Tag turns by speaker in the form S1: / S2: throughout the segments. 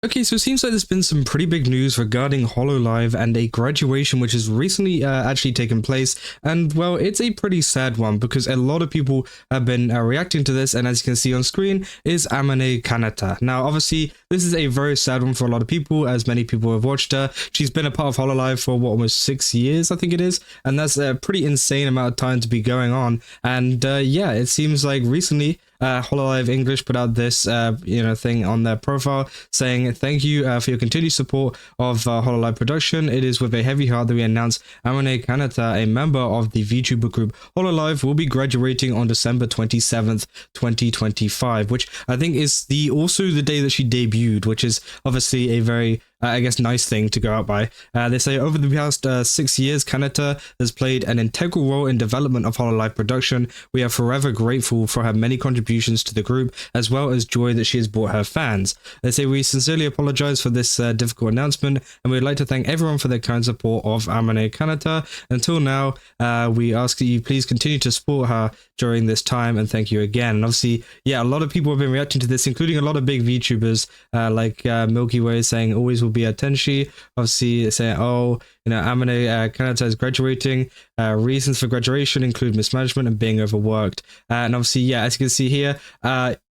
S1: Okay, so it seems like there's been some pretty big news regarding Hololive and a graduation which has recently actually taken place. And well, it's a pretty sad one because a lot of people have been reacting to this. And as you can see on screen is Amane Kanata. Now, obviously, this is a very sad one for a lot of people, as many people have watched her. She's been a part of Hololive for what, almost 6 years, I think it is. And that's a pretty insane amount of time to be going on. And yeah, it seems like recently Hololive English put out this thing on their profile saying thank you for your continued support of Hololive production. It is with a heavy heart that we announce Amane Kanata, a member of the VTuber group Hololive, will be graduating on December 27th 2025, which I think is also the day that she debuted, which is obviously a very nice thing to go out by. They say over the past 6 years, Kanata has played an integral role in development of Hololive production. We are forever grateful for her many contributions to the group, as well as joy that she has brought her fans. They say we sincerely apologize for this difficult announcement, and we'd like to thank everyone for their kind support of Amane Kanata. Until now, we ask that you please continue to support her during this time, and thank you again. And obviously, yeah, a lot of people have been reacting to this, including a lot of big VTubers like Milky Way saying always will be a Tenshi. Obviously saying, oh, Amane Kanata is graduating. Reasons for graduation include mismanagement and being overworked. And obviously, yeah, as you can see here,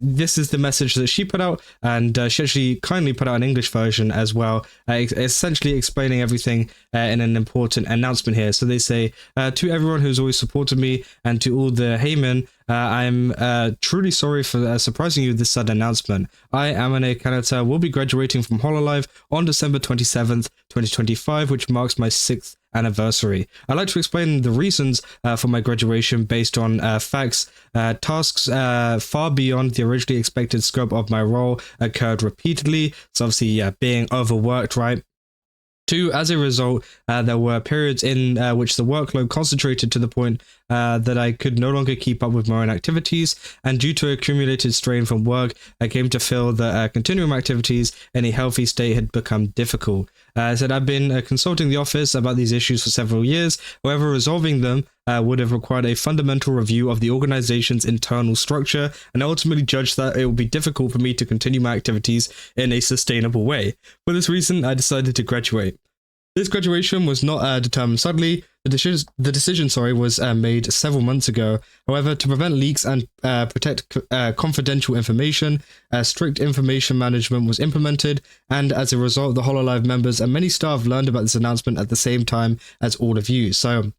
S1: this is the message that she put out, and she actually kindly put out an English version as well, essentially explaining everything in an important announcement here. So they say, to everyone who's always supported me and to all the Heymen, I'm truly sorry for surprising you with this sudden announcement. I, Amane Kanata, will be graduating from Hololive on December 27th, 2025, which marks my 6th anniversary. I'd like to explain the reasons for my graduation based on facts. Tasks far beyond the originally expected scope of my role occurred repeatedly. So obviously, yeah, being overworked, right? 2, as a result, there were periods in which the workload concentrated to the point that I could no longer keep up with my own activities, and due to accumulated strain from work, I came to feel that continuing my activities in a healthy state had become difficult. I said I've been consulting the office about these issues for several years. However, resolving them would have required a fundamental review of the organization's internal structure, and ultimately judged that it would be difficult for me to continue my activities in a sustainable way. For this reason, I decided to graduate. This graduation was not determined suddenly. The decision was made several months ago. However, to prevent leaks and protect confidential information, strict information management was implemented, and as a result, the Hololive members and many staff learned about this announcement at the same time as all of you. So,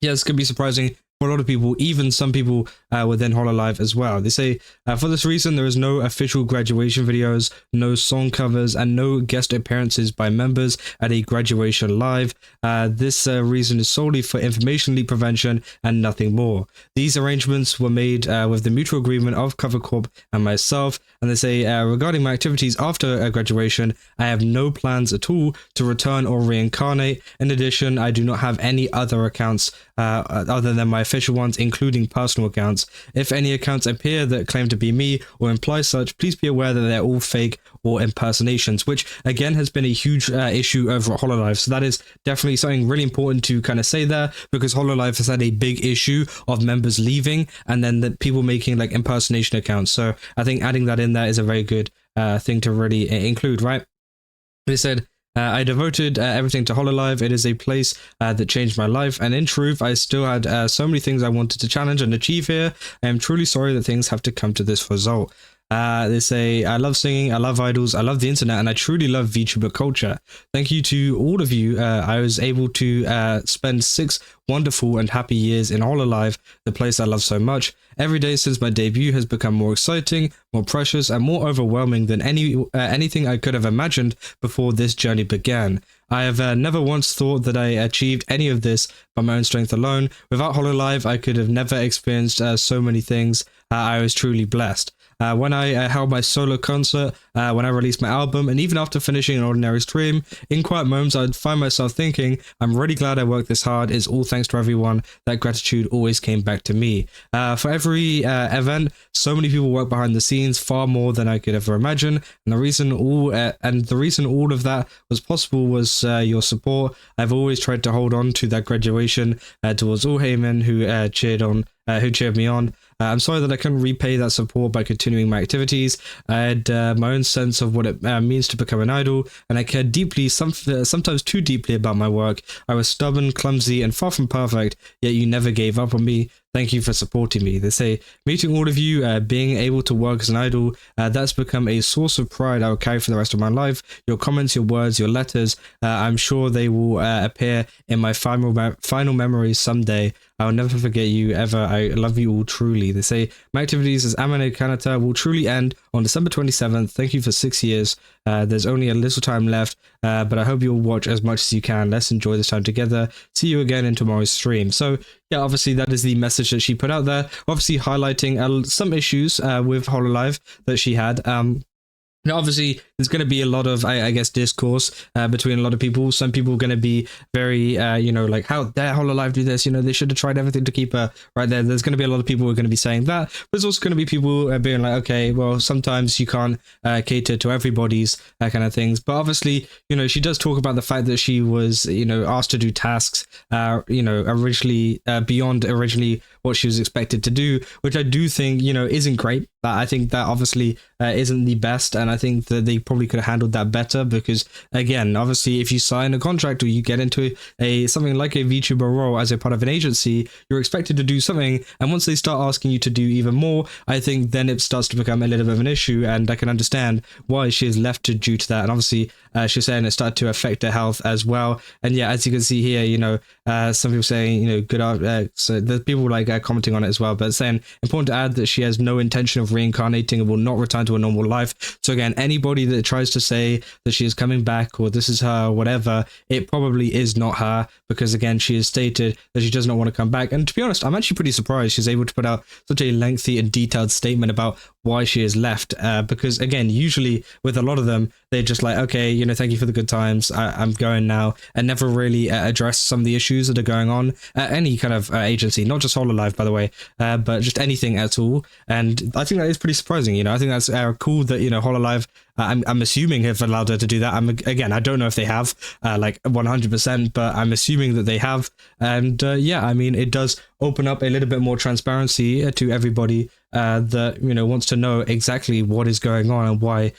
S1: yeah, this could be surprising for a lot of people, even some people within Hololive as well. They say, for this reason, there is no official graduation videos, no song covers, and no guest appearances by members at a graduation live. This reason is solely for information leak prevention and nothing more. These arrangements were made with the mutual agreement of Cover Corp and myself, and they say, regarding my activities after graduation, I have no plans at all to return or reincarnate. In addition, I do not have any other accounts other than my official ones, including personal accounts. If any accounts appear that claim to be me or imply such, please be aware that they're all fake or impersonations, which again has been a huge issue over at Hololive. So that is definitely something really important to kind of say there, because Hololive has had a big issue of members leaving and then the people making like impersonation accounts. So I think adding that in there is a very good thing to really include, right? They said, I devoted everything to Hololive. It is a place that changed my life, and in truth, I still had so many things I wanted to challenge and achieve here. I am truly sorry that things have to come to this result. They say, I love singing, I love idols, I love the internet, and I truly love VTuber culture. Thank you to all of you. I was able to spend 6 wonderful and happy years in Hololive, the place I love so much. Every day since my debut has become more exciting, more precious, and more overwhelming than anything I could have imagined before this journey began. I have never once thought that I achieved any of this by my own strength alone. Without Hololive, I could have never experienced so many things. I was truly blessed. When I held my solo concert, when I released my album, and even after finishing an ordinary stream, in quiet moments I'd find myself thinking, I'm really glad I worked this hard. It's all thanks to everyone. That gratitude always came back to me. For every event, so many people work behind the scenes, far more than I could ever imagine. And the reason all of that was possible was your support. I've always tried to hold on to that graduation towards all Heymen who cheered on who cheered me on. I'm sorry that I couldn't repay that support by continuing my activities. I had my own sense of what it means to become an idol, and I cared deeply, sometimes too deeply, about my work. I was stubborn, clumsy, and far from perfect, yet you never gave up on me. Thank you for supporting me. They say, meeting all of you, being able to work as an idol, that's become a source of pride I will carry for the rest of my life. Your comments, your words, your letters, I'm sure they will appear in my final memories someday. I'll never forget you ever. I love you all truly. They say, my activities as Amane Kanata will truly end on December 27th. Thank you for 6 years. There's only a little time left, but I hope you'll watch as much as you can. Let's enjoy this time together. See you again in tomorrow's stream. So yeah, obviously that is the message that she put out there, obviously highlighting some issues with Hololive that she had. Now, obviously, there's going to be a lot of, I guess, discourse between a lot of people. Some people are going to be very, like, how dare Hololive do this? They should have tried everything to keep her right there. There's going to be a lot of people who are going to be saying that. But there's also going to be people being like, okay, well, sometimes you can't cater to everybody's kind of things. But obviously, she does talk about the fact that she was, asked to do tasks, originally beyond originally what she was expected to do, which I do think, isn't great. I think that obviously isn't the best, and I think that they probably could have handled that better, because again, obviously, if you sign a contract or you get into something like a VTuber role as a part of an agency, you're expected to do something, and once they start asking you to do even more, I think then it starts to become a little bit of an issue, and I can understand why she is left due to that. And obviously, she's saying it started to affect her health as well. And yeah, as you can see here, some people saying, so there's people like commenting on it as well, but saying important to add that she has no intention of reincarnating and will not return to a normal life. So again, anybody that tries to say that she is coming back or this is her or whatever, it probably is not her, because again, she has stated that she does not want to come back. And to be honest, I'm actually pretty surprised she's able to put out such a lengthy and detailed statement about why she has left, because again, usually with a lot of them, they're just like, okay, thank you for the good times, I'm going now, and never really address some of the issues that are going on at any kind of agency, not just Hololive, by the way, but just anything at all. And I think that is pretty surprising. I think that's cool that Hololive, I'm assuming, have allowed her to do that. Again, I don't know if they have like 100%, but I'm assuming that they have. And yeah, I mean, it does open up a little bit more transparency to everybody that wants to know exactly what is going on and why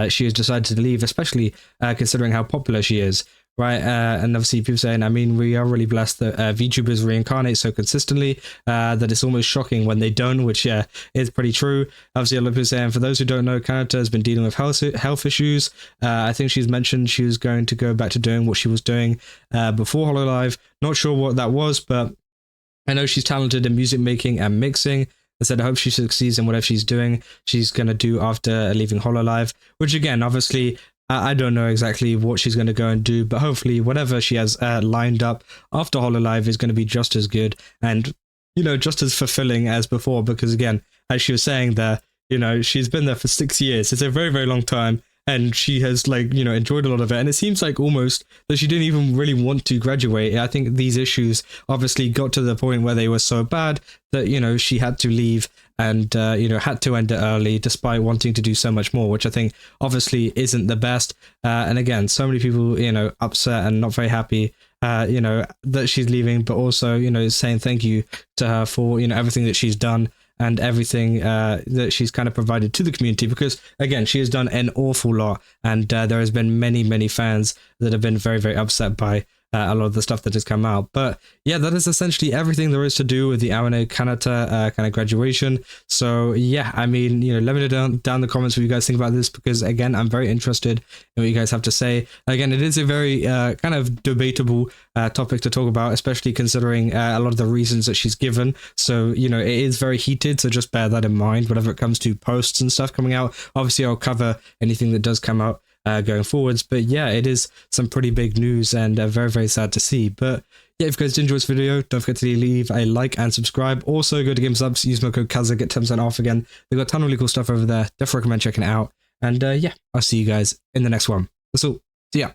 S1: she has decided to leave, especially considering how popular she is. Right, and obviously people saying, I mean, we are really blessed that VTubers reincarnate so consistently that it's almost shocking when they don't, which is pretty true. Obviously, a lot of people saying, for those who don't know, Kanata has been dealing with health issues. I think she's mentioned she was going to go back to doing what she was doing before Hololive. Not sure what that was, but I know she's talented in music making and mixing. I said, I hope she succeeds in whatever she's doing. She's going to do after leaving Hololive, which again, obviously, I don't know exactly what she's going to go and do, but hopefully whatever she has lined up after Hololive is going to be just as good and, just as fulfilling as before. Because again, as she was saying there, she's been there for 6 years. It's a very, very long time. And she has enjoyed a lot of it. And it seems like almost that she didn't even really want to graduate. I think these issues obviously got to the point where they were so bad that, she had to leave and, had to end it early despite wanting to do so much more, which I think obviously isn't the best. And again, so many people, upset and not very happy, that she's leaving, but also, saying thank you to her for, everything that she's done and everything that she's kind of provided to the community, because again, she has done an awful lot, and there has been many, many fans that have been very, very upset by a lot of the stuff that has come out. But yeah, that is essentially everything there is to do with the Amane Kanata kind of graduation. So yeah, I mean, let me know down in the comments what you guys think about this, because again, I'm very interested in what you guys have to say. Again, it is a very kind of debatable topic to talk about, especially considering a lot of the reasons that she's given. So, it is very heated, so just bear that in mind whenever it comes to posts and stuff coming out. Obviously, I'll cover anything that does come out going forwards, but yeah, it is some pretty big news and very, very sad to see. But yeah, if you guys did enjoy this video, don't forget to leave a like and subscribe. Also, go to GameSubs, use my code Kaza, get 10% off again. They've got a ton of really cool stuff over there. Definitely recommend checking it out. And yeah, I'll see you guys in the next one. That's all. See ya.